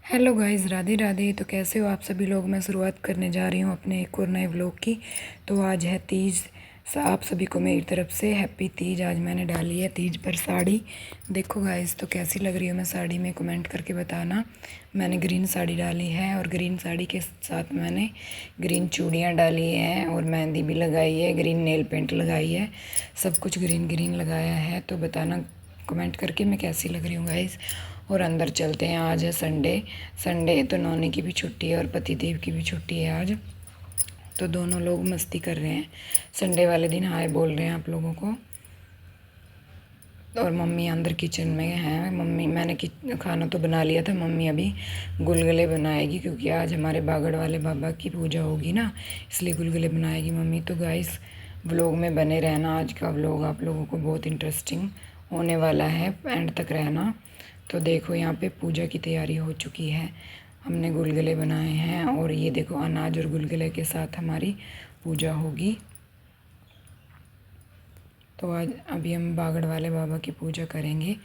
Hello guys, Radhe Radhe. तो कैसे हो आप सभी लोग। मैं शुरुआत करने जा रही हूँ अपने एक और नए व्लॉग की। तो आज है तीज। आप सभी को मेरी तरफ से हैप्पी तीज। आज मैंने डाली है तीज पर साड़ी। देखो गाइस, तो कैसी लग रही हूँ मैं साड़ी में, कमेंट करके बताना। मैंने ग्रीन साड़ी डाली है और ग्रीन साड़ी के साथ मैंने ग्रीन चूड़ियाँ डाली हैं और मेहंदी भी लगाई है, ग्रीन नेल पेंट लगाई है, सब कुछ ग्रीन ग्रीन लगाया है। तो बताना कमेंट करके मैं कैसी लग रही हूँ गाइस। और अंदर चलते हैं। आज है संडे। संडे तो नौनी की भी छुट्टी है और पतिदेव की भी छुट्टी है आज। तो दोनों लोग मस्ती कर रहे हैं। संडे वाले दिन हाय बोल रहे हैं आप लोगों को। और मम्मी अंदर किचन में है। मम्मी, मैंने खाना तो बना लिया था, मम्मी अभी गुलगुले बनाएगी क्योंकि आज हमारे बागड़ वाले बाबा की पूजा होगी ना, इसलिए गुलगुले बनाएगी मम्मी। तो गाइस, व्लॉग में बने रहना। आज का व्लॉग आप लोगों को बहुत इंटरेस्टिंग होने वाला है, एंड तक रहना। तो देखो, यहाँ पे पूजा की तैयारी हो चुकी है। हमने गुलगुले बनाए हैं और ये देखो, अनाज और गुलगुले के साथ हमारी पूजा होगी। तो आज अभी हम बागड़ वाले बाबा की पूजा करेंगे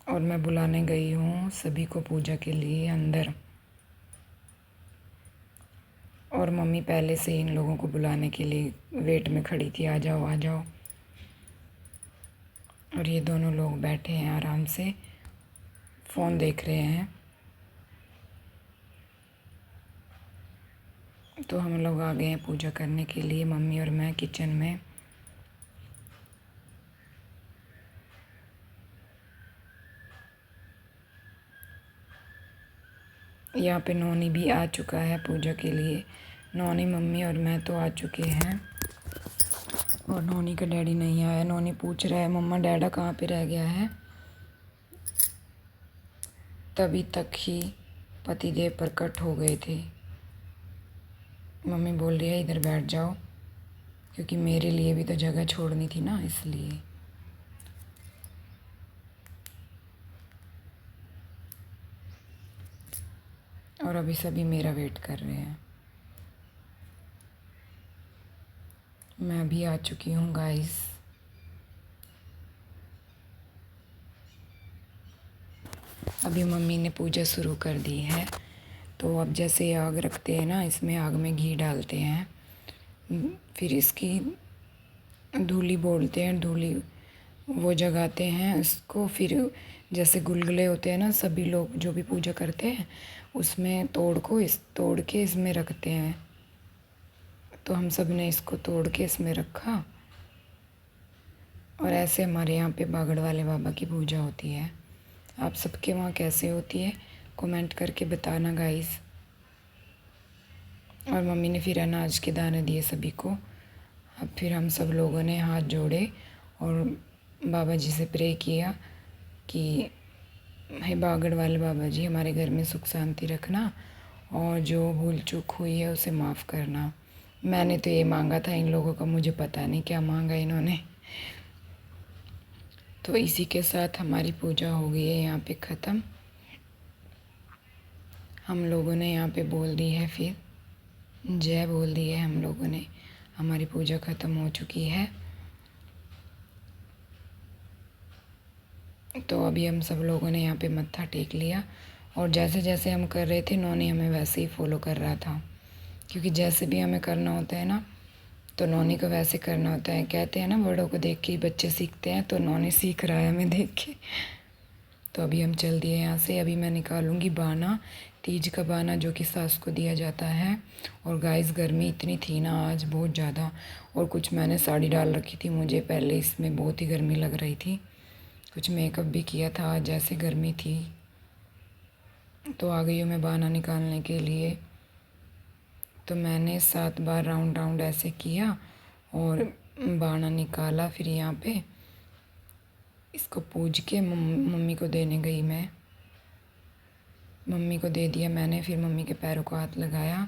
और मैं बुलाने गई हूँ सभी को पूजा के लिए अंदर। और मम्मी पहले से इन लोगों को बुलाने के लिए वेट में खड़ी थी, आ जाओ आ जाओ। और ये दोनों लोग बैठे हैं आराम से, फ़ोन देख रहे हैं। तो हम लोग आ गए हैं पूजा करने के लिए, मम्मी और मैं किचन में। यहाँ पे नौनी भी आ चुका है पूजा के लिए। नौनी, मम्मी और मैं तो आ चुके हैं और नौनी का डैडी नहीं आया। नौनी पूछ रहा है मम्मा डैडा कहाँ पे रह गया है। तभी तक ही पतिदेव प्रकट हो गए थे। मम्मी बोल रही है इधर बैठ जाओ, क्योंकि मेरे लिए भी तो जगह छोड़नी थी ना, इसलिए। और अभी सभी मेरा वेट कर रहे हैं। मैं अभी आ चुकी हूँ गाइस। अभी मम्मी ने पूजा शुरू कर दी है। तो अब जैसे आग रखते हैं ना, इसमें आग में घी डालते हैं, फिर इसकी धूली बोलते हैं, धूली वो जगाते हैं इसको। फिर जैसे गुलगुले होते हैं ना, सभी लोग जो भी पूजा करते हैं उसमें तोड़ के इसमें रखते हैं। तो हम सब ने इसको तोड़ के इसमें रखा। और ऐसे हमारे यहाँ पे बागड़ वाले बाबा की पूजा होती है। आप सबके वहाँ कैसे होती है कमेंट करके बताना गाइस। और मम्मी ने फिर अनाज के दाने दिए सभी को। अब फिर हम सब लोगों ने हाथ जोड़े और बाबा जी से प्रे किया कि हे बागड़ वाले बाबा जी, हमारे घर में सुख शांति रखना और जो भूल चूक हुई है उसे माफ़ करना। मैंने तो ये मांगा था, इन लोगों का मुझे पता नहीं क्या मांगा इन्होंने। तो इसी के साथ हमारी पूजा हो गई है यहाँ पे ख़त्म। हम लोगों ने यहाँ पे बोल दी है, फिर जय बोल दी है हम लोगों ने। हमारी पूजा ख़त्म हो चुकी है। तो अभी हम सब लोगों ने यहाँ पे मत्था टेक लिया और जैसे जैसे हम कर रहे थे नौनी हमें वैसे ही फॉलो कर रहा था, क्योंकि जैसे भी हमें करना होता है ना तो नौनी को वैसे करना होता है। कहते हैं ना, बड़ों को देख के ही बच्चे सीखते हैं, तो नौनी सीख रहा है हमें देख के। तो अभी हम चल दिए यहाँ से। अभी मैं निकालूंगी बाना, तीज का बाना जो कि सास को दिया जाता है। और गाइस, गर्मी इतनी थी ना आज, बहुत ज़्यादा। और कुछ मैंने साड़ी डाल रखी थी, मुझे पहले इसमें बहुत ही गर्मी लग रही थी। कुछ मेकअप भी किया था आज, जैसे गर्मी थी। तो आ गई हूँ मैं बाना निकालने के लिए। तो मैंने 7 बार राउंड राउंड ऐसे किया और बाना निकाला। फिर यहाँ पे इसको पूज के मम्मी को देने गई मैं। मम्मी को दे दिया मैंने। फिर मम्मी के पैरों को हाथ लगाया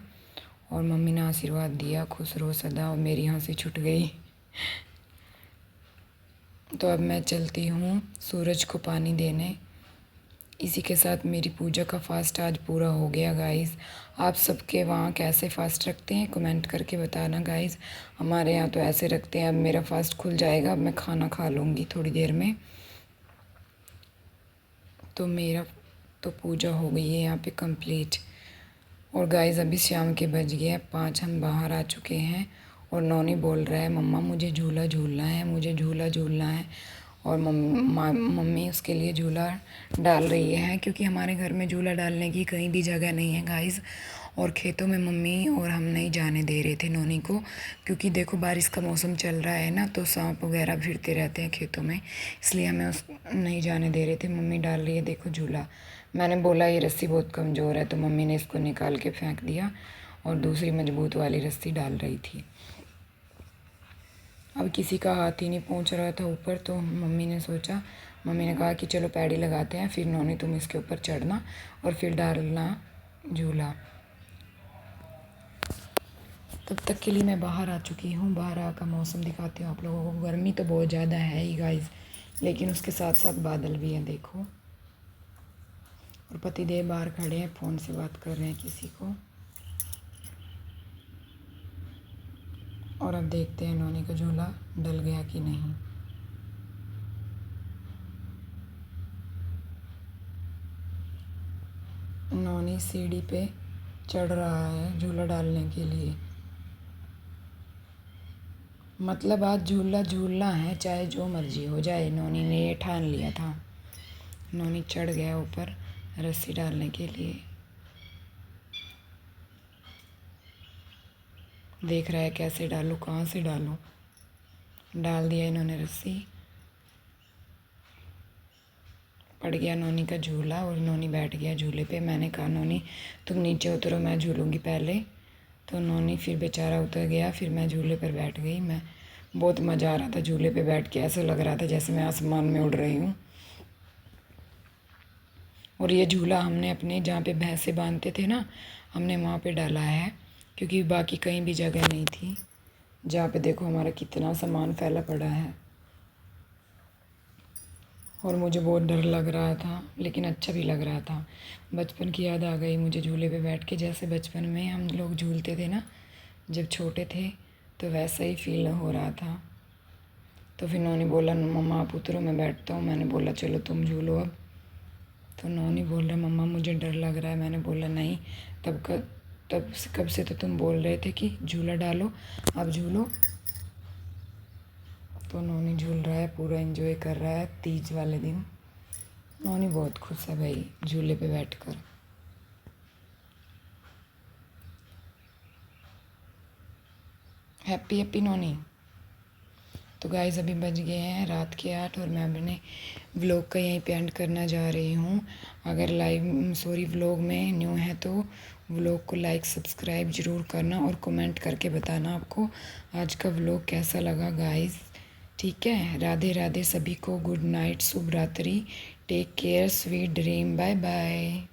और मम्मी ने आशीर्वाद दिया, खुश रहो सदा। और मेरी हंसी छूट गई। तो अब मैं चलती हूँ सूरज को पानी देने। इसी के साथ मेरी पूजा का फास्ट आज पूरा हो गया गाइस। आप सबके वहाँ कैसे फास्ट रखते हैं कमेंट करके बताना गाइस। हमारे यहाँ तो ऐसे रखते हैं। अब मेरा फास्ट खुल जाएगा, अब मैं खाना खा लूँगी थोड़ी देर में। तो मेरा तो पूजा हो गई है यहाँ पे कंप्लीट। और गाइस अभी शाम के बज गए 5, हम बाहर आ चुके हैं। और नौनी बोल रहा है मम्मा मुझे झूला झूलना है, मुझे झूला झूलना है। और मम्मी उसके लिए झूला डाल रही है, क्योंकि हमारे घर में झूला डालने की कहीं भी जगह नहीं है गाइस। और खेतों में मम्मी और हम नहीं जाने दे रहे थे नौनी को, क्योंकि देखो बारिश का मौसम चल रहा है ना, तो सांप वगैरह फिरते रहते हैं खेतों में, इसलिए हमें उस नहीं जाने दे रहे थे। मम्मी डाल रही है देखो झूला। मैंने बोला ये रस्सी बहुत कमज़ोर है, तो मम्मी ने इसको निकाल के फेंक दिया और दूसरी मजबूत वाली रस्सी डाल रही थी। अब किसी का हाथ ही नहीं पहुंच रहा था ऊपर, तो मम्मी ने कहा कि चलो पैडी लगाते हैं, फिर नौनी तुम इसके ऊपर चढ़ना और फिर डालना झूला। तब तक के लिए मैं बाहर आ चुकी हूँ। बाहर आकर मौसम दिखाती हूँ आप लोगों को। गर्मी तो बहुत ज़्यादा है ही गाइस, लेकिन उसके साथ साथ बादल भी हैं देखो। और पतिदेव बाहर खड़े हैं, फ़ोन से बात कर रहे हैं किसी को। और अब देखते हैं नौनी का झूला डल गया कि नहीं। नौनी सीढ़ी पे चढ़ रहा है झूला डालने के लिए। मतलब आज झूला झूलना है, चाहे जो मर्जी हो जाए। नौनी ने ये ठान लिया था। नौनी चढ़ गया ऊपर रस्सी डालने के लिए। देख रहा है कैसे डालूं, कहाँ से डालूं। डाल दिया इन्होंने रस्सी। पड़ गया नौनी का झूला और नौनी बैठ गया झूले पे। मैंने कहा नौनी तुम नीचे उतरो, मैं झूलूंगी पहले। तो नौनी फिर बेचारा उतर गया, फिर मैं झूले पर बैठ गई। मैं बहुत मज़ा आ रहा था झूले पे बैठ के, ऐसा लग रहा था जैसे मैं आसमान में उड़ रही हूँ। और ये झूला हमने अपने जहाँ पे भैंसे बांधते थे ना, हमने वहाँ पे डाला है, क्योंकि बाकी कहीं भी जगह नहीं थी। जहाँ पे देखो हमारा कितना सामान फैला पड़ा है। और मुझे बहुत डर लग रहा था, लेकिन अच्छा भी लग रहा था। बचपन की याद आ गई मुझे झूले पे बैठ के, जैसे बचपन में हम लोग झूलते थे ना जब छोटे थे, तो वैसा ही फील हो रहा था। तो फिर नौनी बोला मम्मा आप उतरो, मैं बैठता हूँ। मैंने बोला चलो तुम झूलो अब। तो नौनी बोल रहा मम्मा मुझे डर लग रहा है। मैंने बोला नहीं, कब से तो तुम बोल रहे थे कि झूला डालो, अब झूलो। तो नौनी झूल रहा है, पूरा एंजॉय कर रहा है तीज वाले दिन। नौनी बहुत खुश है भाई झूले पे बैठकर। हैप्पी हैप्पी नौनी। तो गाइस अभी बज गए हैं रात के 8 और मैं अपने व्लॉग का यहीं पे एंड करना जा रही हूँ। अगर व्लॉग में न्यू है तो व्लॉग को लाइक सब्सक्राइब ज़रूर करना और कमेंट करके बताना आपको आज का व्लॉग कैसा लगा गाइस। ठीक है, राधे राधे सभी को, गुड नाइट, शुभ रात्रि, take care, sweet dream, bye bye.